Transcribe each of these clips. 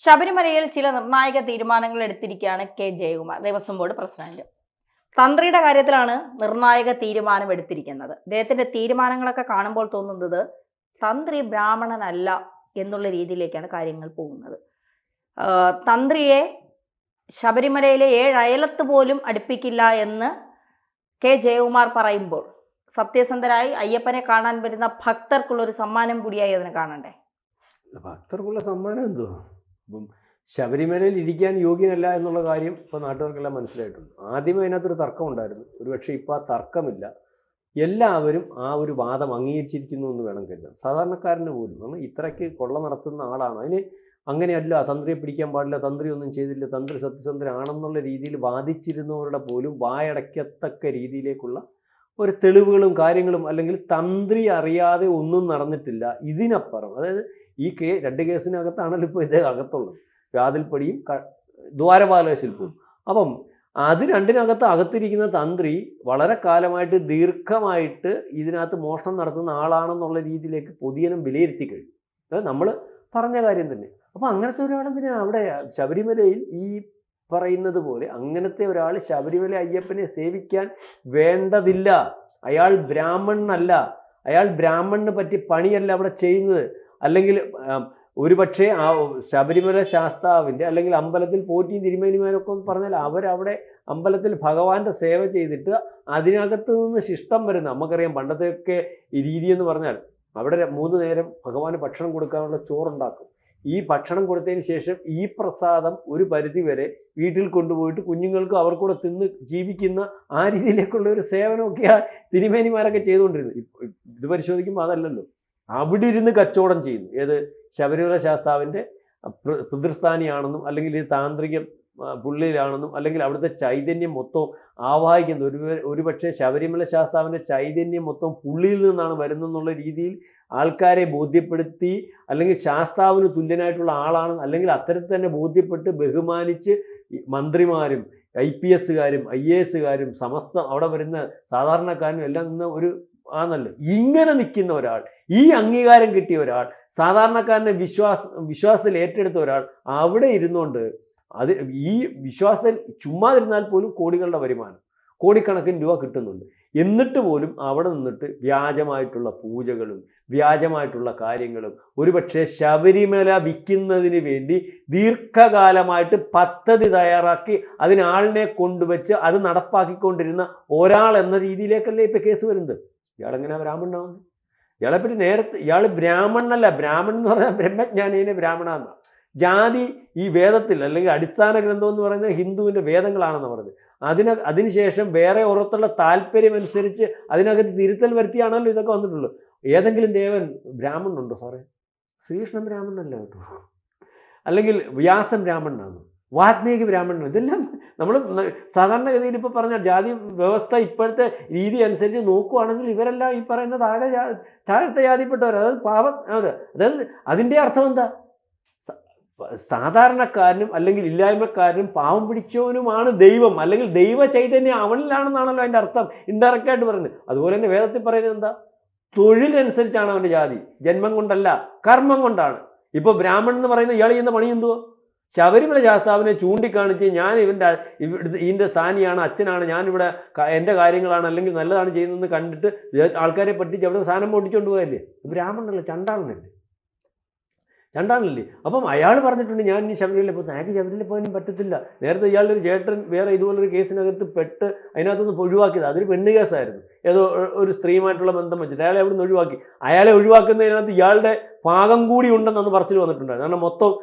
ശബരിമലയിൽ ചില നിർണായക തീരുമാനങ്ങൾ എടുത്തിരിക്കുകയാണ് K Jayakumar, Devaswom board president. തന്ത്രിയുടെ കാര്യത്തിലാണ് നിർണായക തീരുമാനം എടുത്തിരിക്കുന്നത്. അദ്ദേഹത്തിന്റെ തീരുമാനങ്ങളൊക്കെ കാണുമ്പോൾ തോന്നുന്നത് തന്ത്രി ബ്രാഹ്മണനല്ല എന്നുള്ള രീതിയിലേക്കാണ് കാര്യങ്ങൾ പോകുന്നത്. തന്ത്രിയെ ശബരിമലയിലെ 7 അയലത്ത് പോലും അടുപ്പിക്കില്ല എന്ന് കെ ജയകുമാർ പറയുമ്പോൾ സത്യസന്ധരായി അയ്യപ്പനെ കാണാൻ വരുന്ന ഭക്തർക്കുള്ളൊരു സമ്മാനം കൂടിയായി അതിനെ കാണണ്ടേ? ഭക്തർക്കുള്ള സമ്മാനം എന്തോ, ഇപ്പം ശബരിമലയിൽ ഇരിക്കാൻ യോഗ്യനല്ല എന്നുള്ള കാര്യം ഇപ്പോൾ നാട്ടുകാർക്കെല്ലാം മനസ്സിലായിട്ടുണ്ട്. ആദ്യമേ അതിനകത്തൊരു തർക്കം ഉണ്ടായിരുന്നു. ഒരുപക്ഷെ ഇപ്പോൾ ആ തർക്കമില്ല. എല്ലാവരും ആ ഒരു വാദം അംഗീകരിച്ചിരിക്കുന്നു എന്ന് വേണം കരുതാൻ. സാധാരണക്കാരന് പോലും നമ്മൾ ഇത്രയ്ക്ക് കൊള്ള നടത്തുന്ന ആളാണ്. അതിന് അങ്ങനെയല്ല, തന്ത്രിയെ പിടിക്കാൻ പാടില്ല, തന്ത്രി ഒന്നും ചെയ്തില്ല, തന്ത്രി സത്യസന്ധനാണെന്നുള്ള രീതിയിൽ വാദിച്ചിരുന്നവരുടെ പോലും വായടയ്ക്കത്തക്ക രീതിയിലേക്കുള്ള ഒരു തെളിവുകളും കാര്യങ്ങളും, അല്ലെങ്കിൽ തന്ത്രി അറിയാതെ ഒന്നും നടന്നിട്ടില്ല. ഇതിനപ്പുറം, അതായത് ഈ 2 കേസിനകത്താണല്ലോ ഇപ്പോൾ ഇതേ അകത്തുള്ളത്, വാതിൽപ്പടിയും ദ്വാരപാലക ശില്പവും. അപ്പം അത് രണ്ടിനകത്ത് അകത്തിരിക്കുന്ന തന്ത്രി വളരെ കാലമായിട്ട് ദീർഘമായിട്ട് ഇതിനകത്ത് മോഷണം നടത്തുന്ന ആളാണെന്നുള്ള രീതിയിലേക്ക് പൊതുജനം വിലയിരുത്തി കഴിഞ്ഞു. അതായത് നമ്മൾ പറഞ്ഞ കാര്യം തന്നെ. അപ്പം അങ്ങനത്തെ ഒരാളെന്തിനാ അവിടെ ശബരിമലയിൽ ഈ പറയുന്നത് പോലെ അങ്ങനത്തെ ഒരാൾ ശബരിമല അയ്യപ്പനെ സേവിക്കാൻ വേണ്ടതില്ല. അയാൾ ബ്രാഹ്മണനല്ല. അയാൾ ബ്രാഹ്മണന് പറ്റി പണിയല്ല അവിടെ ചെയ്യുന്നത്. അല്ലെങ്കിൽ ഒരുപക്ഷെ ആ ശബരിമല ശാസ്താവിൻ്റെ അല്ലെങ്കിൽ അമ്പലത്തിൽ പോറ്റിയും തിരുമേനിമാരൊക്കെ എന്ന് പറഞ്ഞാൽ അവരവിടെ അമ്പലത്തിൽ ഭഗവാന്റെ സേവ ചെയ്തിട്ട് അതിനകത്ത് നിന്ന് ശിഷ്ടം വരുന്ന, നമുക്കറിയാം പണ്ടത്തെയൊക്കെ ഈ രീതി എന്ന് പറഞ്ഞാൽ അവിടെ 3 നേരം ഭഗവാന് ഭക്ഷണം കൊടുക്കാനുള്ള ചോറുണ്ടാക്കും. ഈ ഭക്ഷണം കൊടുത്തതിന് ശേഷം ഈ പ്രസാദം ഒരു പരിധി വരെ വീട്ടിൽ കൊണ്ടുപോയിട്ട് കുഞ്ഞുങ്ങൾക്ക് അവർക്കൂടെ തിന്ന് ജീവിക്കുന്ന ആ രീതിയിലേക്കുള്ള ഒരു സേവനമൊക്കെയാണ് തിരുമേനിമാരൊക്കെ ചെയ്തുകൊണ്ടിരുന്നത്. ഇത് പരിശോധിക്കുമ്പോൾ അതല്ലല്ലോ. അവിടെ ഇരുന്ന് കച്ചവടം ചെയ്യുന്നു. ഏത് ശബരിമല ശാസ്താവിൻ്റെ പിതൃസ്ഥാനിയാണെന്നും അല്ലെങ്കിൽ ഇത് താന്ത്രിക പുള്ളിയിലാണെന്നും അല്ലെങ്കിൽ അവിടുത്തെ ചൈതന്യം മൊത്തം ആവാഹിക്കുന്നത് ഒരുപക്ഷെ ശബരിമല ശാസ്താവിൻ്റെ ചൈതന്യം മൊത്തം പുള്ളിയിൽ നിന്നാണ് വരുന്നെന്നുള്ള രീതിയിൽ ആൾക്കാരെ ബോധ്യപ്പെടുത്തി, അല്ലെങ്കിൽ ശാസ്താവിന് തുല്യനായിട്ടുള്ള ആളാണ് അല്ലെങ്കിൽ അത്തരത്തിൽ തന്നെ ബോധ്യപ്പെട്ട് ബഹുമാനിച്ച് മന്ത്രിമാരും IPSകാരും IASകാരും സമസ്ത അവിടെ വരുന്ന സാധാരണക്കാരനും എല്ലാം നിന്ന് ഒരു ആണല്ലോ. ഇങ്ങനെ നിൽക്കുന്ന ഒരാൾ, ഈ അംഗീകാരം കിട്ടിയ ഒരാൾ, സാധാരണക്കാരനെ വിശ്വാസത്തിൽ ഏറ്റെടുത്ത ഒരാൾ അവിടെ ഇരുന്നുകൊണ്ട് അത് ഈ വിശ്വാസത്തിൽ ചുമ്മാതിരുന്നാൽ പോലും കോടികളുടെ വരുമാനം, കോടിക്കണക്കിന് രൂപ കിട്ടുന്നുണ്ട്. എന്നിട്ട് പോലും അവിടെ നിന്നിട്ട് വ്യാജമായിട്ടുള്ള പൂജകളും വ്യാജമായിട്ടുള്ള കാര്യങ്ങളും ഒരുപക്ഷെ ശബരിമല വിൽക്കുന്നതിന് വേണ്ടി ദീർഘകാലമായിട്ട് പദ്ധതി തയ്യാറാക്കി അതിനാളിനെ കൊണ്ടുവച്ച് അത് നടപ്പാക്കിക്കൊണ്ടിരുന്ന ഒരാൾ എന്ന രീതിയിലേക്കല്ലേ ഇപ്പം കേസ് വരുന്നത്. ഇയാളെങ്ങനെ ബ്രാഹ്മണനാവുന്നത്? ഇയാളെപ്പറ്റി നേരത്തെ ഇയാൾ ബ്രാഹ്മണനല്ല. ബ്രാഹ്മണൻ എന്ന് പറഞ്ഞാൽ ബ്രഹ്മജ്ഞാനീനെ ബ്രാഹ്മണ എന്നാണ്. ജാതി ഈ വേദത്തിൽ അല്ലെങ്കിൽ അടിസ്ഥാന ഗ്രന്ഥം എന്ന് പറയുന്നത് ഹിന്ദുവിൻ്റെ വേദങ്ങളാണെന്ന് പറഞ്ഞത്. അതിനുശേഷം വേറെ ഓരോരുത്തരുടെ താല്പര്യമനുസരിച്ച് അതിനകത്ത് തിരുത്തൽ വരുത്തിയാണല്ലോ ഇതൊക്കെ വന്നിട്ടുള്ളൂ. ഏതെങ്കിലും ദേവൻ ബ്രാഹ്മണനുണ്ടോ സാറേ? ശ്രീകൃഷ്ണൻ ബ്രാഹ്മണനല്ല കേട്ടോ. അല്ലെങ്കിൽ വ്യാസൻ ബ്രാഹ്മണനാണ്, വാത്മീകി ബ്രാഹ്മണനാണ്. ഇതെല്ലാം നമ്മൾ സാധാരണഗതിയിൽ ഇപ്പോൾ പറഞ്ഞ ജാതി വ്യവസ്ഥ ഇപ്പോഴത്തെ രീതി അനുസരിച്ച് നോക്കുകയാണെങ്കിൽ ഇവരെല്ലാം ഈ പറയുന്ന താഴത്തെ ജാതിപ്പെട്ടവർ, അതായത് അതിൻ്റെ അർത്ഥം എന്താ? സാധാരണക്കാരനും അല്ലെങ്കിൽ ഇല്ലായ്മക്കാരനും പാവം പിടിച്ചവനുമാണ് ദൈവം, അല്ലെങ്കിൽ ദൈവ ചൈതന്യം അവനിലാണെന്നാണല്ലോ അതിൻ്റെ അർത്ഥം ഇൻഡയറക്റ്റായിട്ട് പറയുന്നത്. അതുപോലെ തന്നെ വേദത്തിൽ പറയുന്നത് എന്താ? തൊഴിലനുസരിച്ചാണ് അവൻ്റെ ജാതി, ജന്മം കൊണ്ടല്ല കർമ്മം കൊണ്ടാണ്. ഇപ്പോൾ ബ്രാഹ്മണൻ എന്ന് പറയുന്ന ഇയാൾ ചെയ്യുന്ന പണി എന്തുവാ? ശബരിമല ശാസ്താവിനെ ചൂണ്ടിക്കാണിച്ച് ഞാൻ ഇതിൻ്റെ സ്ഥാനിയാണ്, അച്ഛനാണ്, ഞാനിവിടെ എൻ്റെ കാര്യങ്ങളാണ് അല്ലെങ്കിൽ നല്ലതാണ് ചെയ്യുന്നതെന്ന് കണ്ടിട്ട് ആൾക്കാരെ പറ്റിച്ച് അവിടെ സാധനം പൊട്ടിച്ചുകൊണ്ട് പോയല്ലേ? ബ്രാഹ്മണനല്ലേ, ചണ്ടാളനല്ലേ? അപ്പം അയാൾ പറഞ്ഞിട്ടുണ്ട് ഞാൻ ഇനി ശബരിമല പോകും. അയാൾക്ക് ശബരിമല പോകാനും പറ്റത്തില്ല. നേരത്തെ ഇയാളുടെ ഒരു ചേട്ടൻ വേറെ ഇതുപോലൊരു കേസിനകത്ത് പെട്ട് അതിനകത്തൊന്ന് ഒഴിവാക്കിയത്. അതൊരു പെണ്ണ് കേസായിരുന്നു. ഏതോ ഒരു സ്ത്രീയുമായിട്ടുള്ള ബന്ധം വെച്ചിട്ട് അയാളെ അവിടെ നിന്ന് ഒഴിവാക്കി. അയാളെ ഒഴിവാക്കുന്നതിനകത്ത് ഇയാളുടെ ഭാഗം കൂടി ഉണ്ടെന്നന്ന് പറച്ചിൽ വന്നിട്ടുണ്ടായിരുന്നു. കാരണം മൊത്തം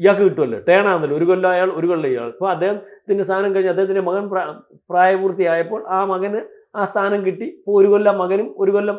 ഇയാൾക്ക് കിട്ടുമല്ലോ, ടേണാന്നല്ലോ. 1 കൊല്ലം അയാൾ, 1 കൊല്ലം ഇയാൾ. അപ്പോൾ അദ്ദേഹത്തിൻ്റെ സ്ഥാനം കഴിഞ്ഞ് അദ്ദേഹത്തിൻ്റെ മകൻ പ്രായപൂർത്തിയായപ്പോൾ ആ മകന് ആ സ്ഥാനം കിട്ടി. ഇപ്പോൾ 1 കൊല്ലം മകനും 1 കൊല്ലം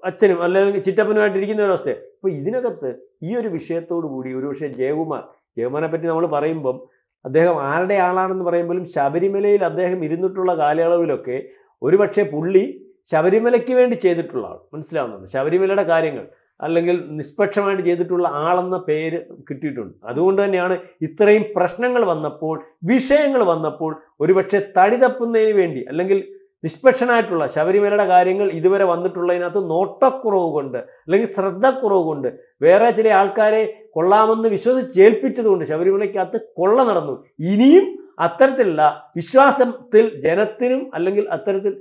അച്ഛനും അല്ലെങ്കിൽ ചിറ്റപ്പനുമായിട്ടിരിക്കുന്ന ഒരവസ്ഥ. അപ്പോൾ ഇതിനകത്ത് ഈ ഒരു വിഷയത്തോടു കൂടി ഒരുപക്ഷെ ജയകുമാറിനെ പറ്റി നമ്മൾ പറയുമ്പം അദ്ദേഹം ആരുടെ ആളാണെന്ന് പറയുമ്പോഴും ശബരിമലയിൽ അദ്ദേഹം ഇരുന്നിട്ടുള്ള കാലയളവിലൊക്കെ ഒരുപക്ഷെ പുള്ളി ശബരിമലയ്ക്ക് വേണ്ടി ചെയ്തിട്ടുള്ള ആൾ, മനസ്സിലാവുന്നുണ്ട്. ശബരിമലയുടെ കാര്യങ്ങൾ അല്ലെങ്കിൽ നിഷ്പക്ഷമായിട്ട് ചെയ്തിട്ടുള്ള ആളെന്ന പേര് കിട്ടിയിട്ടുണ്ട്. അതുകൊണ്ട് തന്നെയാണ് ഇത്രയും പ്രശ്നങ്ങൾ വന്നപ്പോൾ, വിഷയങ്ങൾ വന്നപ്പോൾ ഒരുപക്ഷെ തടി തപ്പുന്നതിന് വേണ്ടി അല്ലെങ്കിൽ നിഷ്പക്ഷനായിട്ടുള്ള ശബരിമലയുടെ കാര്യങ്ങൾ ഇതുവരെ വന്നിട്ടുള്ളതിനകത്ത് നോട്ടക്കുറവ് കൊണ്ട് അല്ലെങ്കിൽ ശ്രദ്ധക്കുറവ് കൊണ്ട് വേറെ ചില ആൾക്കാരെ കൊള്ളാമെന്ന് വിശ്വസിച്ചേൽപ്പിച്ചത് കൊണ്ട് ശബരിമലയ്ക്കകത്ത് കൊള്ള നടന്നു. ഇനിയും അത്തരത്തിലുള്ള വിശ്വാസത്തിൽ ജനത്തിനും അല്ലെങ്കിൽ അത്തരത്തിൽ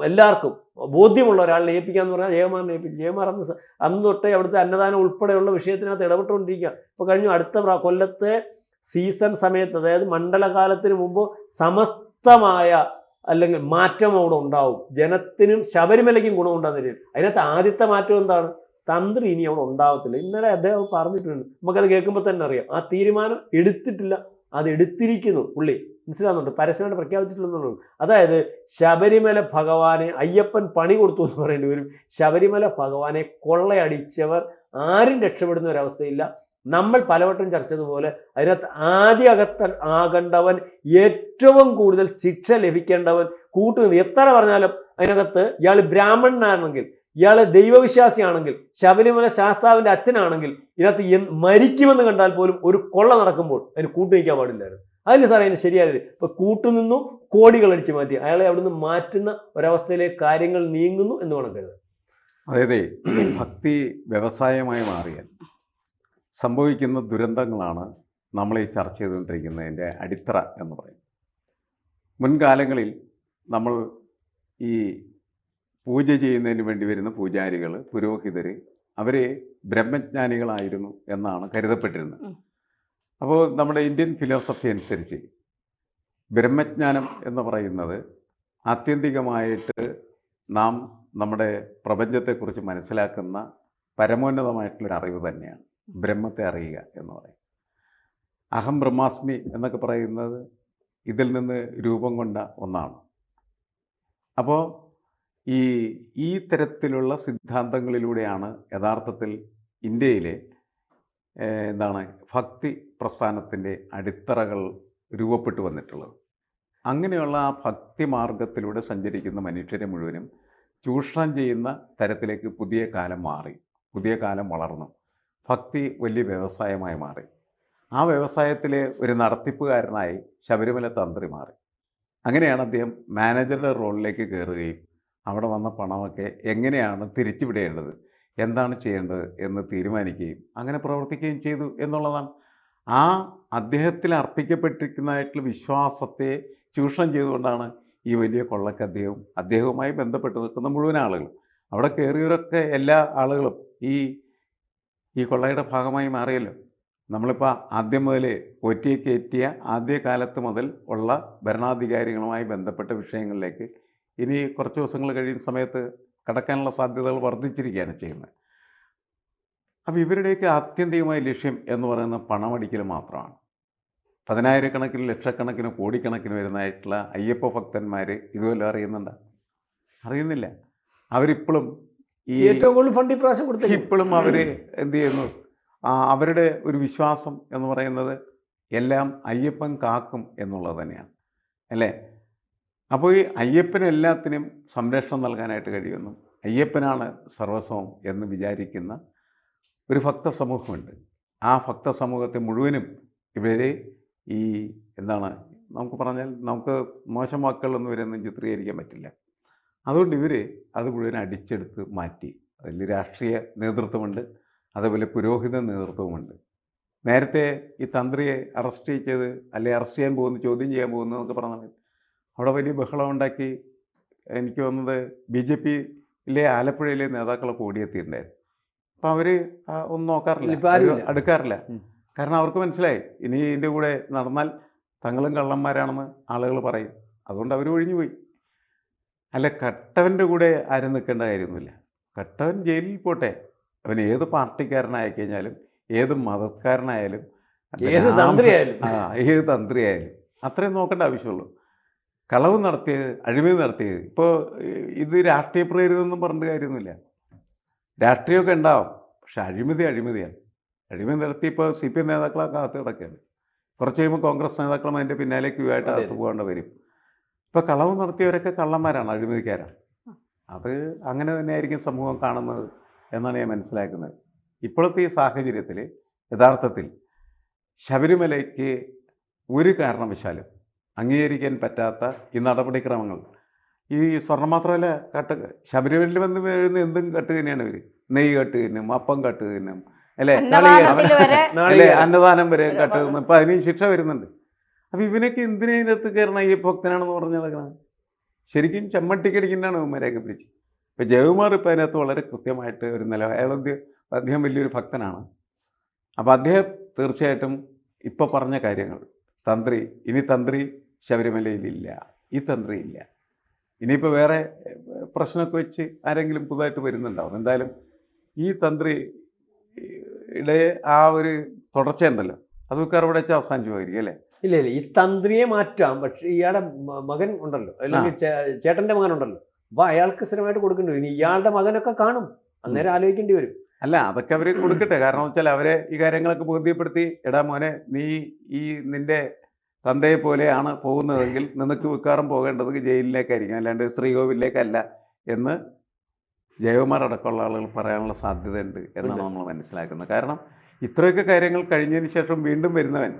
എല്ലാവർക്കും ബോധ്യമുള്ള ഒരാളിനെ ഏൽപ്പിക്കാന്ന് പറഞ്ഞാൽ ജയകുമാറിനെ ഏൽപ്പിച്ചു. ജയകുമാർ അന്ന് തൊട്ടേ അവിടുത്തെ അന്നദാനം ഉൾപ്പെടെയുള്ള വിഷയത്തിനകത്ത് ഇടപെട്ടുകൊണ്ടിരിക്കുക. ഇപ്പോൾ കഴിഞ്ഞു അടുത്ത കൊല്ലത്തെ സീസൺ സമയത്ത്, അതായത് മണ്ഡലകാലത്തിന് മുമ്പ് സമസ്തമായ അല്ലെങ്കിൽ മാറ്റം അവിടെ ഉണ്ടാവും. ജനത്തിനും ശബരിമലയ്ക്കും ഗുണമുണ്ടാകുന്ന അതിനകത്ത് ആദ്യത്തെ മാറ്റം എന്താണ്? തന്ത്രി ഇനി അവിടെ ഉണ്ടാവത്തില്ല. ഇന്നലെ അദ്ദേഹം പറഞ്ഞിട്ടുണ്ട്, നമുക്കത് കേൾക്കുമ്പോൾ തന്നെ അറിയാം. ആ തീരുമാനം എടുത്തിട്ടില്ല, അത് എടുത്തിരിക്കുന്നു പുള്ളി. മനസ്സിലാകുന്നുണ്ട്, പരസ്യമായിട്ട് പ്രഖ്യാപിച്ചിട്ടില്ലെന്നുള്ളൂ. അതായത് ശബരിമല ഭഗവാനെ അയ്യപ്പൻ പണി കൊടുത്തു എന്ന് പറയേണ്ടി വരും. ശബരിമല ഭഗവാനെ കൊള്ളയടിച്ചവർ ആരും രക്ഷപ്പെടുന്ന ഒരവസ്ഥയില്ല. നമ്മൾ പലവട്ടം ചർച്ച ചെയ്തതുപോലെ അതിനകത്ത് ആകേണ്ടവൻ, ഏറ്റവും കൂടുതൽ ശിക്ഷ ലഭിക്കേണ്ടവൻ കൂട്ടുന്നത്. എത്ര പറഞ്ഞാലും അതിനകത്ത് ഇയാൾ ബ്രാഹ്മണനാണെങ്കിൽ, ഇയാൾ ദൈവവിശ്വാസിയാണെങ്കിൽ, ശബരിമല ശാസ്താവിൻ്റെ അച്ഛനാണെങ്കിൽ, ഇതിനകത്ത് മരിക്കുമെന്ന് കണ്ടാൽ പോലും ഒരു കൊള്ള നടക്കുമ്പോൾ അതിന് കൂട്ടുനിൽക്കാൻ പാടില്ലായിരുന്നു. അതിൽ സാറേ അതിന് ശരിയായത് ഇപ്പൊ കൂട്ടുനിന്നു കോടികൾ അടിച്ചു മാറ്റി അയാളെ അവിടുന്ന് മാറ്റുന്ന ഒരവസ്ഥയിലേക്ക് കാര്യങ്ങൾ നീങ്ങുന്നു എന്ന് വേണം കരുതാൻ. അതായത് ഭക്തി വ്യവസായമായി മാറിയാൽ സംഭവിക്കുന്ന ദുരന്തങ്ങളാണ് നമ്മൾ ഈ ചർച്ച ചെയ്തുകൊണ്ടിരിക്കുന്നതിൻ്റെ അടിത്തറ എന്ന് പറയും. മുൻകാലങ്ങളിൽ നമ്മൾ ഈ പൂജ ചെയ്യുന്നതിന് വേണ്ടി വരുന്ന പൂജാരികൾ, പുരോഹിതർ, അവർ ബ്രഹ്മജ്ഞാനികളായിരുന്നു എന്നാണ് കരുതപ്പെട്ടിരുന്നത്. അപ്പോൾ നമ്മുടെ ഇന്ത്യൻ ഫിലോസഫി അനുസരിച്ച് ബ്രഹ്മജ്ഞാനം എന്ന് പറയുന്നത് ആത്യന്തികമായിട്ട് നാം നമ്മുടെ പ്രപഞ്ചത്തെക്കുറിച്ച് മനസ്സിലാക്കുന്ന പരമോന്നതമായിട്ടുള്ളൊരു അറിവ് തന്നെയാണ് ബ്രഹ്മത്തെ അറിയുക എന്ന് പറയും. അഹം ബ്രഹ്മാസ്മി എന്നൊക്കെ പറയുന്നത് ഇതിൽ നിന്ന് രൂപം കൊണ്ട ഒന്നാണ്. അപ്പോൾ ഈ തരത്തിലുള്ള സിദ്ധാന്തങ്ങളിലൂടെയാണ് യഥാർത്ഥത്തിൽ ഇന്ത്യയിലെ ഭക്തി പ്രസ്ഥാനത്തിൻ്റെ അടിത്തറകൾ രൂപപ്പെട്ടു വന്നിട്ടുള്ളത്. അങ്ങനെയുള്ള ആ ഭക്തി മാർഗത്തിലൂടെ സഞ്ചരിക്കുന്ന മനുഷ്യരെ മുഴുവനും ചൂഷണം ചെയ്യുന്ന തരത്തിലേക്ക് പുതിയ കാലം മാറി, പുതിയ കാലം വളർന്നു. ഭക്തി വലിയ വ്യവസായമായി മാറി. ആ വ്യവസായത്തിലെ ഒരു നടത്തിപ്പുകാരനായി ശബരിമല തന്ത്രി മാറി. അങ്ങനെയാണ് അദ്ദേഹം മാനേജറുടെ റോളിലേക്ക് കയറുകയും അവിടെ വന്ന പണമൊക്കെ എങ്ങനെയാണ് തിരിച്ചുവിടേണ്ടത്, എന്താണ് ചെയ്യേണ്ടത് എന്ന് തീരുമാനിക്കുകയും അങ്ങനെ പ്രവർത്തിക്കുകയും ചെയ്തു എന്നുള്ളതാണ്. ആ അദ്ദേഹത്തിൽ അർപ്പിക്കപ്പെട്ടിരിക്കുന്നതായിട്ടുള്ള വിശ്വാസത്തെ ചൂഷണം ചെയ്തുകൊണ്ടാണ് ഈ വലിയ കൊള്ളക്ക് അദ്ദേഹവുമായി ബന്ധപ്പെട്ട് നിൽക്കുന്ന മുഴുവൻ ആളുകളും, അവിടെ കയറിയവരൊക്കെ എല്ലാ ആളുകളും ഈ കൊള്ളയുടെ ഭാഗമായി മാറിയല്ലോ. നമ്മളിപ്പോൾ ആദ്യം മുതൽ ഒറ്റിയെ കയറ്റിയ ആദ്യ കാലത്ത് മുതൽ ഉള്ള ഭരണാധികാരികളുമായി ബന്ധപ്പെട്ട വിഷയങ്ങളിലേക്ക് ഇനി കുറച്ച് ദിവസങ്ങൾ കഴിയുന്ന സമയത്ത് കടക്കാനുള്ള സാധ്യതകൾ വർദ്ധിച്ചിരിക്കുകയാണ് ചെയ്യുന്നത്. അപ്പോൾ ഇവരുടെയൊക്കെ ആത്യന്തികമായ ലക്ഷ്യം എന്ന് പറയുന്നത് പണമടിക്കൽ മാത്രമാണ്. പതിനായിരക്കണക്കിന്, ലക്ഷക്കണക്കിന്, കോടിക്കണക്കിന് വരുന്നതായിട്ടുള്ള അയ്യപ്പ ഭക്തന്മാർ ഇതുവല്ല അറിയുന്നില്ല. അവരിപ്പോഴും ഏറ്റവും കൂടുതൽ ഫണ്ട് ഇപ്രാവശ്യം കൊടുത്തു. ഇപ്പോഴും അവർ എന്ത് ചെയ്യുന്നു, അവരുടെ ഒരു വിശ്വാസം എന്ന് പറയുന്നത് എല്ലാം അയ്യപ്പൻ കാക്കും എന്നുള്ളത് തന്നെയാണ്, അല്ലേ? അപ്പോൾ ഈ അയ്യപ്പന് എല്ലാത്തിനും സംരക്ഷണം നൽകാനായിട്ട് കഴിയുന്നു, അയ്യപ്പനാണ് സർവസ്വം എന്ന് വിചാരിക്കുന്ന ഒരു ഭക്ത സമൂഹമുണ്ട്. ആ ഭക്ത സമൂഹത്തെ മുഴുവനും ഇവർ നമുക്ക് പറഞ്ഞാൽ നമുക്ക് മോശം വാക്കുകളൊന്നും ഇവരൊന്നും ചിത്രീകരിക്കാൻ പറ്റില്ല. അതുകൊണ്ട് ഇവർ അത് മുഴുവൻ അടിച്ചെടുത്ത് മാറ്റി. അതിൽ രാഷ്ട്രീയ നേതൃത്വമുണ്ട്, അതേപോലെ പുരോഹിത നേതൃത്വമുണ്ട്. നേരത്തെ ഈ തന്ത്രിയെ അറസ്റ്റ് ചെയ്ത് അറസ്റ്റ് ചെയ്യാൻ പോകുന്നു, ചോദ്യം ചെയ്യാൻ പോകുന്നു എന്നൊക്കെ പറഞ്ഞാൽ അവിടെ വലിയ ബഹളം ഉണ്ടാക്കി. എനിക്ക് തോന്നുന്നത് BJP-യിലെ ആലപ്പുഴയിലെ നേതാക്കളൊക്കെ ഓടിയെത്തിയിട്ടുണ്ടായിരുന്നു. അപ്പോൾ അവർ ഒന്നും നോക്കാറില്ല, അടുക്കാറില്ല. കാരണം അവർക്ക് മനസ്സിലായി ഇനി ഇതിൻ്റെ കൂടെ നടന്നാൽ തങ്ങളും കള്ളന്മാരാണെന്ന് ആളുകൾ പറയും. അതുകൊണ്ട് അവർ ഒഴിഞ്ഞുപോയി. അല്ല, കട്ടവൻ്റെ കൂടെ ആരും നിൽക്കേണ്ട കാര്യമൊന്നുമില്ല. കട്ടവൻ ജയിലിൽ പോട്ടെ, അവൻ ഏത് പാർട്ടിക്കാരനായി കഴിഞ്ഞാലും, ഏത് മതക്കാരനായാലും, ഏത് തന്ത്രിയായാലും അത്രയും നോക്കേണ്ട ആവശ്യമുള്ളൂ. കളവ് നടത്തിയത്, അഴിമതി നടത്തിയത്, ഇപ്പോൾ ഇത് രാഷ്ട്രീയ പ്രേരിതമെന്നും പറഞ്ഞിട്ട് കാര്യമൊന്നുമില്ല. രാഷ്ട്രീയമൊക്കെ ഉണ്ടാവും, പക്ഷെ അഴിമതിയാണ്. അഴിമതി നടത്തി ഇപ്പോൾ CPM നേതാക്കളൊക്കെ അകത്ത് കിടക്കുകയാണ്. കുറച്ച് കഴിയുമ്പോൾ കോൺഗ്രസ് നേതാക്കളും അതിൻ്റെ പിന്നാലെ ക്യൂവായിട്ട് അകത്ത് പോകേണ്ട വരും. ഇപ്പോൾ കളവ് നടത്തിയവരൊക്കെ കള്ളന്മാരാണ്, അഴിമതിക്കാരാണ്. അത് അങ്ങനെ തന്നെയായിരിക്കും സമൂഹം കാണുന്നത് എന്നാണ് ഞാൻ മനസ്സിലാക്കുന്നത്. ഇപ്പോഴത്തെ ഈ സാഹചര്യത്തിൽ യഥാർത്ഥത്തിൽ ശബരിമലയ്ക്ക് ഒരു കാരണവശാലും അംഗീകരിക്കാൻ പറ്റാത്ത ഈ നടപടിക്രമങ്ങൾ ഈ സ്വർണ്ണം മാത്രമല്ല ശബരിമലയിൽ വന്ന് വീഴുന്ന എന്തും കട്ട് തന്നെയാണ് ഇവർ. നെയ്യ് കട്ട് തിന്നും, അപ്പം കട്ട് തിന്നും, അല്ലേ അന്നദാനത്തിൽ വരെ അല്ലേ അന്നദാനം വരെ കട്ട് തിന്നും. ഇപ്പം അതിന് ശിക്ഷ വരുന്നുണ്ട്. അപ്പം ഇവനൊക്കെ എന്തിനകത്ത് കയറണം ഈ ഭക്തനാണെന്ന് പറഞ്ഞ് നടക്കണം? ശരിക്കും ചെമ്മട്ടിക്കടിക്കുന്നതാണ് ഇവന്മാരെയൊക്കെ പിടിച്ച്. ഇപ്പം ജയകുമാർ ഇപ്പം അതിനകത്ത് വളരെ കൃത്യമായിട്ട് ഒരു അദ്ദേഹം വലിയൊരു ഭക്തനാണ്. അപ്പോൾ അദ്ദേഹം തീർച്ചയായിട്ടും ഇപ്പോൾ പറഞ്ഞ കാര്യങ്ങൾ ഇനി തന്ത്രി ശബരിമലയിലില്ല, ഈ തന്ത്രി ഇല്ല. ഇനിയിപ്പോൾ വേറെ പ്രശ്നമൊക്കെ വെച്ച് ആരെങ്കിലും പുതുതായിട്ട് വരുന്നുണ്ടാവും. എന്തായാലും ഈ തന്ത്രിയുടെ ആ ഒരു തുടർച്ചയുണ്ടല്ലോ, അതൊക്കെ അവിടെ വെച്ച് അവസാനിച്ചു പോയിരിക്കും അല്ലേ? ഇല്ല ഈ തന്ത്രിയെ മാറ്റാം, പക്ഷേ ഇയാളുടെ മകൻ ഉണ്ടല്ലോ, അല്ലെങ്കിൽ ചേട്ടൻ്റെ മകൻ ഉണ്ടല്ലോ, അപ്പോൾ അയാൾക്ക് സ്ഥിരമായിട്ട് കൊടുക്കേണ്ടി വരും. ഇനി ഇയാളുടെ മകനൊക്കെ കാണും, അന്നേരം ആലോചിക്കേണ്ടി വരും. അല്ല, അതൊക്കെ അവർ കൊടുക്കട്ടെ. കാരണം വെച്ചാൽ അവരെ ഈ കാര്യങ്ങളൊക്കെ ബോധ്യപ്പെടുത്തി, എടാ മോനെ, നീ നിന്റെ തന്തയെ പോലെയാണ് പോകുന്നതെങ്കിൽ നിനക്ക് വിക്കാരം പോകേണ്ടത് ജയിലിലേക്കായിരിക്കും, അല്ലാണ്ട് ശ്രീകോവിലേക്കല്ല എന്ന് ജയകുമാർ അടക്കമുള്ള ആളുകൾ പറയാനുള്ള സാധ്യതയുണ്ട് എന്നാണ് നമ്മൾ മനസ്സിലാക്കുന്നത്. കാരണം ഇത്രയൊക്കെ കാര്യങ്ങൾ കഴിഞ്ഞതിന് ശേഷം വീണ്ടും വരുന്നവൻ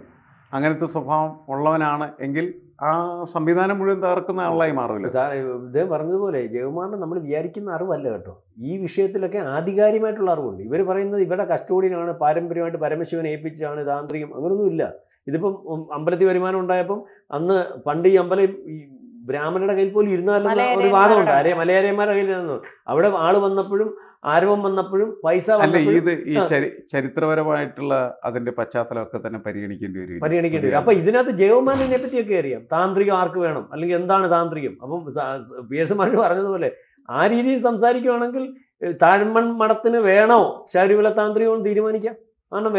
അങ്ങനത്തെ സ്വഭാവം ഉള്ളവനാണ് എങ്കിൽ ആ സംവിധാനം മുഴുവൻ തകർക്കുന്ന ആളായി മാറില്ല. ഇദ്ദേഹം പറഞ്ഞതുപോലെ ജയകുമാറിന് നമ്മൾ വിചാരിക്കുന്ന അറിവല്ല കേട്ടോ. ഈ വിഷയത്തിലൊക്കെ ആധികാരികമായിട്ടുള്ള അറിവുണ്ട്. ഇവർ പറയുന്നത് ഇവരുടെ കസ്റ്റോഡിയനാണ്, പാരമ്പര്യമായിട്ട് പരമശിവനെ ഏൽപ്പിച്ചാണ് താന്ത്രികം, അങ്ങനൊന്നുമില്ല. ഇതിപ്പം അമ്പലത്തിൽ വരുമാനം ഉണ്ടായപ്പം അന്ന് പണ്ട് ഈ അമ്പലം ഈ ബ്രാഹ്മണരുടെ കയ്യിൽ പോലും ഇരുന്നാലും ഒരു വാദമുണ്ട്. മലയാളിമാരുടെ കയ്യിൽ ഇരുന്നു. അവിടെ ആള് വന്നപ്പോഴും ആരവം വന്നപ്പോഴും പൈസ അല്ല, ഇത് ഈ ചരിത്രപരമായിട്ടുള്ള അതിന്റെ പശ്ചാത്തലമൊക്കെ തന്നെ പരിഗണിക്കേണ്ടി വരും. അപ്പൊ ഇതിനകത്ത് ജയകുമാരനെ പറ്റിയൊക്കെ അറിയാം. താന്ത്രികം ആർക്ക് വേണം, അല്ലെങ്കിൽ എന്താണ് താന്ത്രികം. അപ്പം പി എസ് മാഷ് പറഞ്ഞതുപോലെ ആ രീതിയിൽ സംസാരിക്കുകയാണെങ്കിൽ താഴ്മൺ മഠത്തിന് വേണോ ശബരിമല താന്ത്രികം തീരുമാനിക്കാം. കാരണം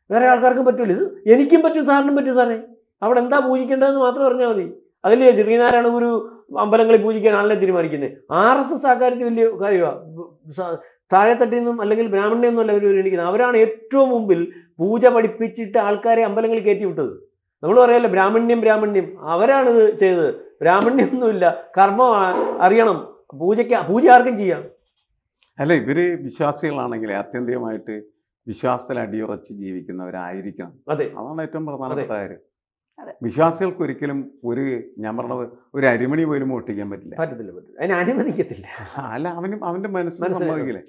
വേറെ ആൾക്കാർക്കും പറ്റൂല. ഇത് എനിക്കും പറ്റും, സാറിനും പറ്റും. സാറേ അവിടെ എന്താ പൂജിക്കേണ്ടതെന്ന് മാത്രം പറഞ്ഞാൽ മതി. അതില്ലേ ശ്രീനാരായണ ഗുരു അമ്പലങ്ങളിൽ പൂജിക്കാൻ ആളിനെ തീരുമാനിക്കുന്നത്. RSS ആ കാര്യത്തിൽ വലിയ കാര്യമാണ്. താഴെത്തട്ടിൽ നിന്നും അല്ലെങ്കിൽ ബ്രാഹ്മണ്യൊന്നും അല്ല അവർ എണീക്കുന്നത്. അവരാണ് ഏറ്റവും മുമ്പിൽ പൂജ പഠിപ്പിച്ചിട്ട് ആൾക്കാരെ അമ്പലങ്ങളിൽ കയറ്റി വിട്ടത്. നമ്മൾ പറയല്ലേ ബ്രാഹ്മണ്യം, അവരാണ് ഇത് ചെയ്തത്. ബ്രാഹ്മണ്യൊന്നുമില്ല, കർമ്മം അറിയണം. പൂജ ആർക്കും ചെയ്യാം. അല്ല, ഇവര് വിശ്വാസികളാണെങ്കിൽ ആത്യന്തികമായിട്ട് വിശ്വാസത്തിൽ അടിയുറച്ച് ജീവിക്കുന്നവരായിരിക്കണം. അതെ, അതാണ് ഏറ്റവും പ്രധാനപ്പെട്ട കാര്യം. വിശ്വാസികൾക്ക് ഒരിക്കലും ഞാൻ പറഞ്ഞത് ഒരു അരിമണി പോലും ഒട്ടിക്കാൻ പറ്റില്ല. അതിനെ അനുവദിക്കത്തില്ല. അല്ല, അവന്റെ മനസ്സ് സമ്മതിക്കില്ലേ?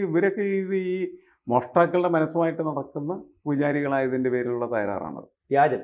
ഇവരൊക്കെ ഈ മോഷ്ടാക്കളുടെ മനസ്സുമായിട്ട് നടക്കുന്ന പൂജാരികളായതിന്റെ പേരിലുള്ള തകരാറാണത്. വ്യാജം.